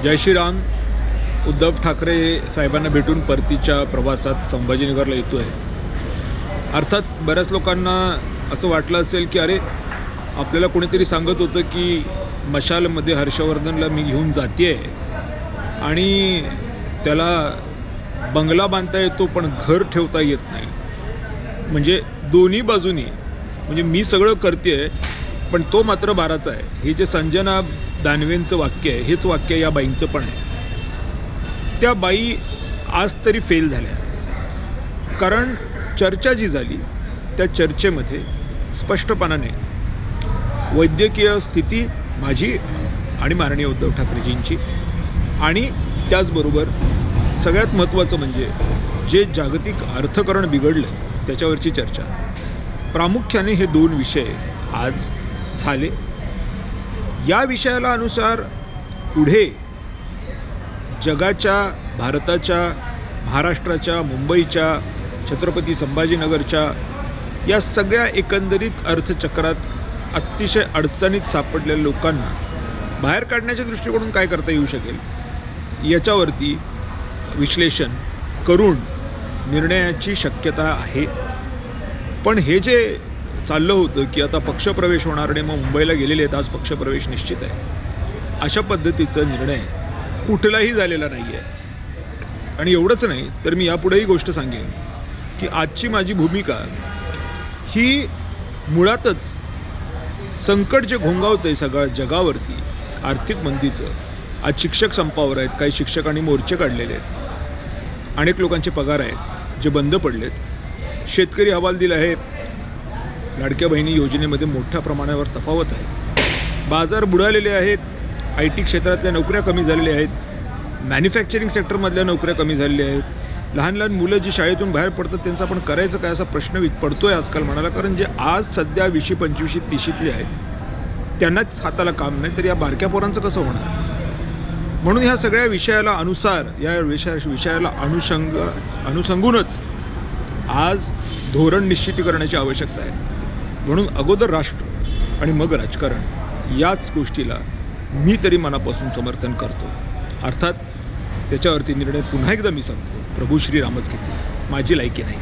जय श्रीराम. उद्धव ठाकरे साहेबांना भेटून परतीच्या प्रवासात संभाजीनगरला येतो आहे. अर्थात बऱ्याच लोकांना असं वाटलं असेल की अरे आपल्याला कोणीतरी सांगत होतं की मशालमध्ये हर्षवर्धनला मी घेऊन जाते आणि त्याला बंगला बांधता येतो पण घर ठेवता येत नाही. म्हणजे दोन्ही बाजूनी म्हणजे मी सगळं करते पण तो मात्र बाराचा आहे. हे जे संजना दानवेंचं वाक्य आहे हेच वाक्य या बाईंचं पण आहे. त्या बाई आज तरी फेल झाल्या, कारण चर्चा जी झाली त्या चर्चेमध्ये स्पष्टपणाने वैद्यकीय स्थिती माझी आणि माननीय उद्धव ठाकरेजींची आणि त्याचबरोबर सगळ्यात महत्त्वाचं म्हणजे जे जागतिक अर्थकारण बिघडलं आहे त्याच्यावरची चर्चा. प्रामुख्याने हे दोन विषय आज झाले. या विषयाला अनुसार पुढे जगाच्या, भारताच्या, महाराष्ट्राच्या, मुंबईच्या, छत्रपती संभाजीनगरच्या या सगळ्या एकंदरीत अर्थचक्रात अतिशय अडचणीत सापडलेल्या लोकांना बाहेर काढण्याच्या दृष्टिकोनातून काय करता येऊ शकेल याच्यावरती विश्लेषण करून निर्णयाची शक्यता आहे. पण हे जे चाललं होतं की आता पक्षप्रवेश होणार आणि मग मुंबईला गेलेले आहेत, आज पक्षप्रवेश निश्चित आहे, अशा पद्धतीचा निर्णय कुठलाही झालेला नाही आहे. आणि एवढंच नाही तर मी यापुढेही गोष्ट सांगेन की आजची माझी भूमिका ही मुळातच संकट जे घोंगावतं आहे सगळ्या जगावरती, आर्थिक मंदीचं. आज शिक्षक संपावर आहेत, काही शिक्षकांनी मोर्चे काढलेले आहेत, अनेक लोकांचे पगार आहेत जे बंद पडलेत, शेतकरी हवालदिल आहे, लाडक्या बहिणी योजनेमध्ये मोठ्या प्रमाणावर तफावत आहे, बाजार बुडालेले आहेत, IT क्षेत्रातल्या नोकऱ्या कमी झालेल्या आहेत, मॅन्युफॅक्चरिंग सेक्टरमधल्या नोकऱ्या कमी झालेल्या आहेत, लहान लहान मुलं जी शाळेतून बाहेर पडतात त्यांचं आपण करायचं काय असा प्रश्न पडतो आहे आजकाल मनाला. कारण जे आज सध्या 20, 25, 30ली आहेत त्यांनाच हाताला काम नाही, तर या बारक्या पोरांचं कसं होणार. म्हणून ह्या सगळ्या विषयाला अनुसार, या विषयाला अनुसंगूनच आज धोरण निश्चिती करण्याची आवश्यकता आहे. म्हणून अगोदर राष्ट्र आणि मग राजकारण याच गोष्टीला मी तरी मनापासून समर्थन करतो. अर्थात त्याच्यावरती निर्णय पुन्हा एकदा मी सांगतो, प्रभू श्रीरामच घेतील, माझी लायकी नाही.